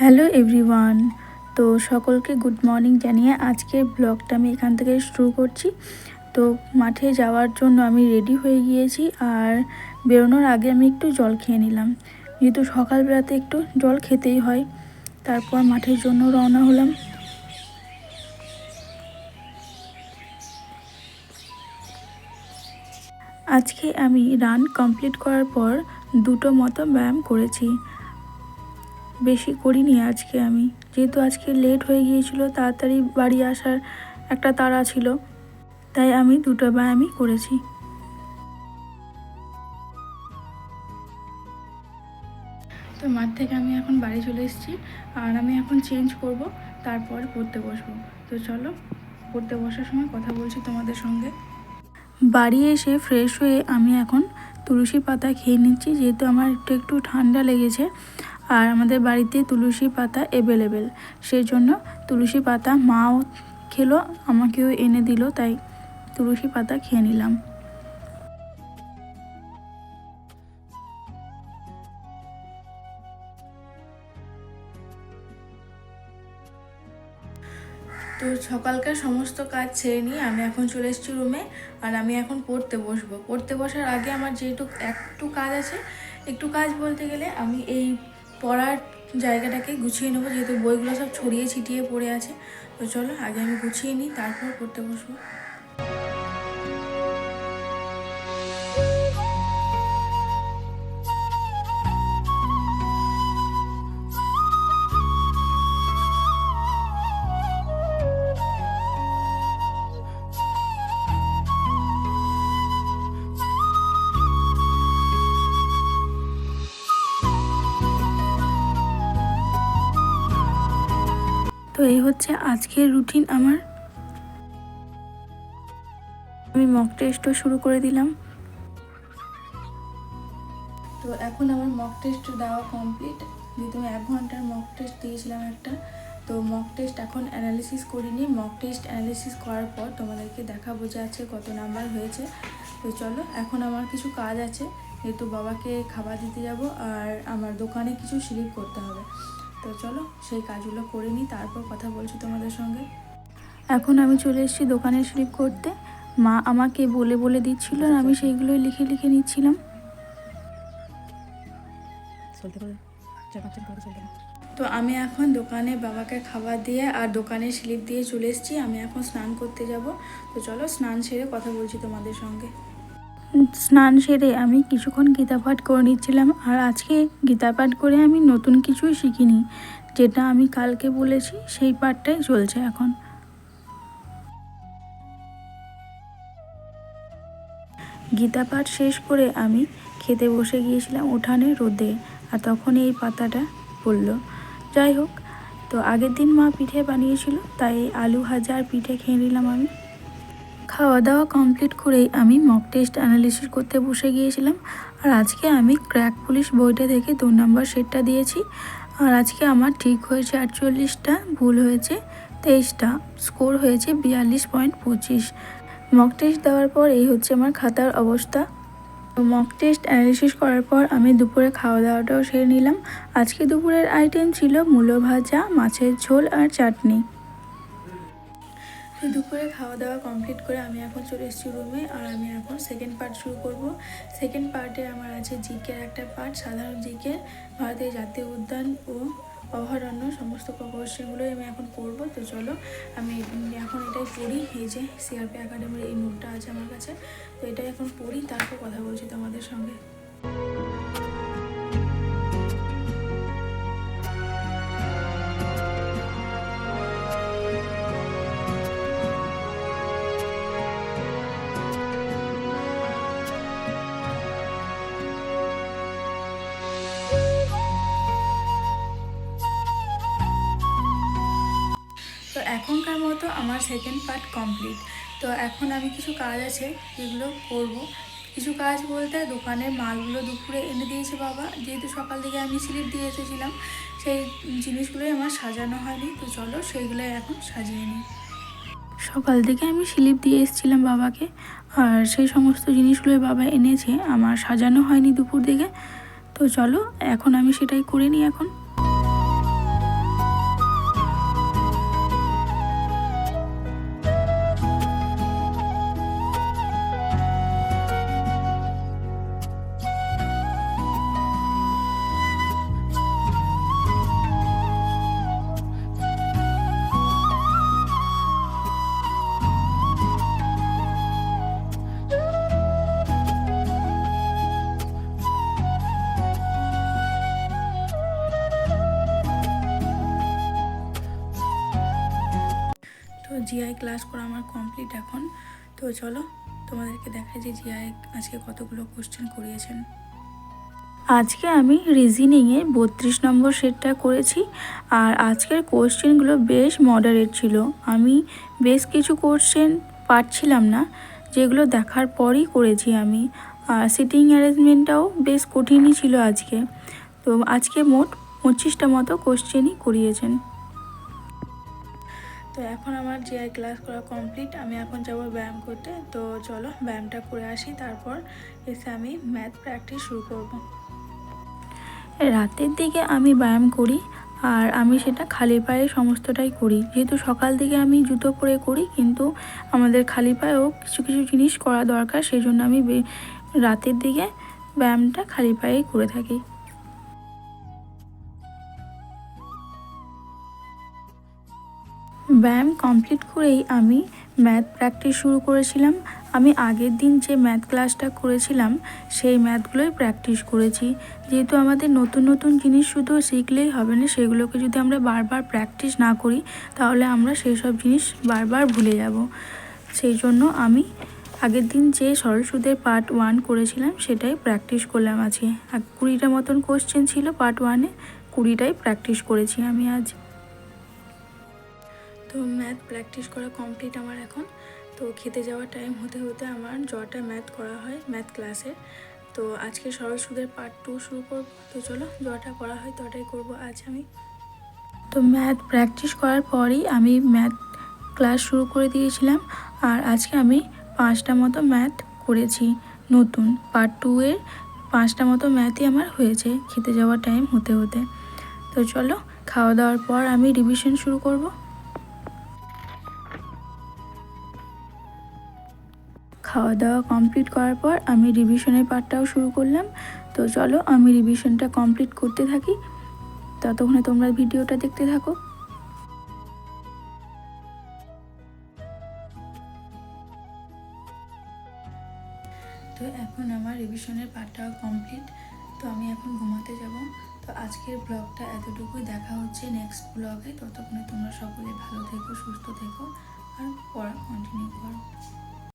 Hello everyone. তো সকলকে good morning জানিয়ে আজকের ব্লগটা আমি এখান থেকে শুরু করছি। তো মাঠে যাওয়ার জন্য আমি রেডি হয়ে গিয়েছি, আর বেরোনোর আগে আমি একটু জল খেয়ে নিলাম, যেহেতু সকালবেলাতে একটু জল খেতেই হয়। তারপর মাঠের জন্য রওনা হলাম। আজকে আমি রান কমপ্লিট করার পর 2টো মতো ব্যায়াম করেছি, বেশি করিনি আজকে আমি, যেহেতু আজকে লেট হয়ে গিয়েছিল, তাড়াতাড়ি বাড়ি আসার একটা তাড়া ছিল, তাই আমি 2টো ব্যায়ামই করেছি। তো মাঠ থেকে আমি এখন বাড়ি চলে এসেছি, আর আমি এখন চেঞ্জ করব, তারপর পড়তে বসবো। তো চলো, পড়তে বসার সময় কথা বলছি তোমাদের সঙ্গে। বাড়ি এসে ফ্রেশ হয়ে আমি এখন তুলসী পাতা খেয়ে নিচ্ছি, যেহেতু আমার একটু ঠান্ডা লেগেছে, আর আমাদের বাড়িতে তুলসী পাতা অ্যাভেলেবেল, সেই জন্য তুলসী পাতা মাও খেলো, আমাকেও এনে দিল, তাই তুলসী পাতা খেয়ে নিলাম। তো সকালকার সমস্ত কাজ ছেড়ে নিয়ে আমি এখন চলে এসেছি রুমে, আর আমি এখন পড়তে বসবো। পড়তে বসার আগে আমার যেহেতু একটু কাজ আছে, একটু কাজ বলতে গেলে আমি এই পড়ার জায়গাটাকে গুছিয়ে নেবো, যেহেতু বইগুলো সব ছড়িয়ে ছিটিয়ে পড়ে আছে। তো চলো আগে আমি গুছিয়ে নিই, তারপর পড়তে বসবো। তো এই হচ্ছে আজকের রুটিন আমার। আমি মক টেস্টও শুরু করে দিলাম। তো এখন আমার মক টেস্ট দেওয়া কমপ্লিট, যেহেতু আমি 1 ঘন্টার মক টেস্ট দিয়েছিলাম একটা। তো মক টেস্ট এখন অ্যানালিসিস করিনি, মক টেস্ট অ্যানালিসিস করার পর তোমাদেরকে দেখাবো যে আছে কত নাম্বার হয়েছে। তো চলো, এখন আমার কিছু কাজ আছে, যেহেতু বাবাকে খাবার দিতে যাব, আর আমার দোকানে কিছু স্লিপ করতে হবে। তো চলো সেই কাজগুলো করে নিই, তারপর কথা বলছি তোমাদের সঙ্গে। এখন আমি চলে এসেছি দোকানে স্লিপ করতে। মা আমাকে বলে বলে দিচ্ছিল, আর আমি সেইগুলোই লিখে লিখে নিচ্ছিলাম। তো আমি এখন দোকানে বাবাকে খাবার দিয়ে আর দোকানে স্লিপ দিয়ে চলে এসেছি। আমি এখন স্নান করতে যাব। তো চলো স্নান সেরে কথা বলছি তোমাদের সঙ্গে। স্নান সেরে আমি কিছুক্ষণ গীতা পাঠ করে নিচ্ছিলাম, আর আজকে গীতা পাঠ করে আমি নতুন কিছুই শিখিনি, যেটা আমি কালকে বলেছি সেই পাঠটাই চলছে এখন। গীতা পাঠ শেষ করে আমি খেতে বসে গিয়েছিলাম উঠানে রোদে, আর তখন এই পাতাটা পড়লো। যাই হোক, তো আগের দিন মা পিঠে বানিয়েছিল, তাই আলু ভাজা আর পিঠে খেয়ে নিলাম আমি। খাওয়া দাওয়া কমপ্লিট করেই আমি মক টেস্ট অ্যানালিসিস করতে বসে গিয়েছিলাম, আর আজকে আমি ক্র্যাক পুলিশ বইটা থেকে 2 নম্বর সেটটা দিয়েছি, আর আজকে আমার ঠিক হয়েছে 48টা, ভুল হয়েছে 23টা, স্কোর হয়েছে 42.25। মক টেস্ট দেওয়ার পর এই হচ্ছে আমার খাতার অবস্থা। মক টেস্ট অ্যানালিসিস করার পর আমি দুপুরে খাওয়া দাওয়াটাও সেরে নিলাম। আজকে দুপুরের আইটেম ছিল মূলো ভাজা, মাছের ঝোল আর চাটনি। তো দুপুরে খাওয়া দাওয়া কমপ্লিট করে আমি এখন চলে এসেছি রুমে, আর আমি এখন সেকেন্ড পার্ট শুরু করব। সেকেন্ড পার্টে আমার আছে জিকের একটা পার্ট, সাধারণ জিকে, ভারতের জাতীয় উদ্যান ও অভয়ারণ্য সমস্ত কোশ্চেনগুলোই আমি এখন পড়বো। তো চলো আমি এখন এটাই পড়ি, এই যে সিআরপি একাডেমির এই নোটটা আছে আমার কাছে, তো এটাই এখন পড়ি, তারপর কথা বলছি তোমাদের সঙ্গে। তো এখনকার মতো আমার সেকেন্ড পার্ট কমপ্লিট। তো এখন আমি কিছু কাজ আছে যেগুলো করব। কিছু কাজ বলতে, দোকানের মালগুলো দুপুরে এনে দিয়েছে বাবা, যেহেতু সকাল থেকে আমি স্লিপ দিয়ে এসেছিলাম, সেই জিনিসগুলোই আমার সাজানো হয়নি। তো চলো সেইগুলোই এখন সাজিয়ে নিই। সকাল থেকে আমি স্লিপ দিয়ে এসেছিলাম বাবাকে, আর সেই সমস্ত জিনিসগুলোই বাবা এনেছে, আমার সাজানো হয়নি দুপুর দিকে। তো চলো এখন আমি সেটাই করে নিই এখন। জিআই ক্লাস করা আমার কমপ্লিট এখন। তো চলো তোমাদেরকে দেখাই যে জিআই আজকে কতগুলো কোশ্চেন করিয়েছেন। আজকে আমি রিজনিংয়ে 32 নম্বর সেটটা করেছি। আর আজকের কোশ্চেনগুলো বেশ মডারেট ছিল। আমি বেশ কিছু কোশ্চেন পারছিলাম না, যেগুলো দেখার পরই করেছি আমি। আর সিটিং অ্যারেঞ্জমেন্টটাও বেশ কঠিনই ছিল আজকে। তো আজকে মোট 25টা মতো কোশ্চেনই করিয়েছেন। তো এখন আমার জিআই ক্লাস করা কমপ্লিট। আমি এখন যাব ব্যায়াম করতে। তো চলো ব্যায়ামটা করে আসি, তারপর এসে আমি ম্যাথ প্র্যাকটিস শুরু করব। রাতের দিকে আমি ব্যায়াম করি, আর আমি সেটা খালি পায়ে সমস্তটাই করি। যেহেতু সকাল দিকে আমি জুতো পরে করি, কিন্তু আমাদের খালি পায়েও কিছু কিছু জিনিস করা দরকার, সেই জন্য আমি রাতের দিকে ব্যায়ামটা খালি পায়েই করে থাকি। ব্যায়াম কমপ্লিট করেই আমি ম্যাথ প্র্যাকটিস শুরু করেছিলাম। আমি আগের দিন যে ম্যাথ ক্লাসটা করেছিলাম সেই ম্যাথগুলোই প্র্যাকটিস করেছি। যেহেতু আমাদের নতুন নতুন জিনিস শুধু শিখলেই হবে না, সেগুলোকে যদি আমরা বারবার প্র্যাকটিস না করি তাহলে আমরা সেই সব জিনিস বারবার ভুলে যাব। সেই জন্য আমি আগের দিন যে সরল সুদের পার্ট 1 করেছিলাম সেটাই প্র্যাকটিস করলাম আজকে। আর 20টা মতন কোশ্চেন ছিল পার্ট 1-এ, 20টাই প্র্যাকটিস করেছি আমি আজ। তো ম্যাথ প্র্যাকটিস করা কমপ্লিট আমার এখন। তো খেতে যাওয়ার টাইম হতে হতে আমার যটা ম্যাথ করা হয় ম্যাথ ক্লাসে, তো আজকে সরল সুদের পার্ট 2 শুরু করব। তো চলো যটা করা হয় তটাই করব আজ আমি। তো ম্যাথ প্র্যাকটিস করার পরই আমি ম্যাথ ক্লাস শুরু করে দিয়েছিলাম। আর আজকে আমি 5টা মতো ম্যাথ করেছি নতুন। পার্ট 2-এর 5টা মতো ম্যাথই আমার হয়েছে খেতে যাওয়ার টাইম হতে হতে। তো চলো খাওয়া দাওয়ার পর আমি রিভিশন শুরু করব। খাওয়া দাওয়া কমপ্লিট করার পর আমি রিভিশনের পার্টটাও শুরু করলাম। তো চলো আমি রিভিশনটা কমপ্লিট করতে থাকি, ততক্ষণে তোমরা ভিডিওটা দেখতে থাকো। তো এখন আমার রিভিশনের পার্টটাও কমপ্লিট। তো আমি এখন ঘুমাতে যাব। তো আজকের ব্লগটা এতটুকুই, দেখা হচ্ছে নেক্সট ব্লগে। ততক্ষণে তোমরা সকলে ভালো থেকো, সুস্থ থেকো আর পড়া কন্টিনিউ করো।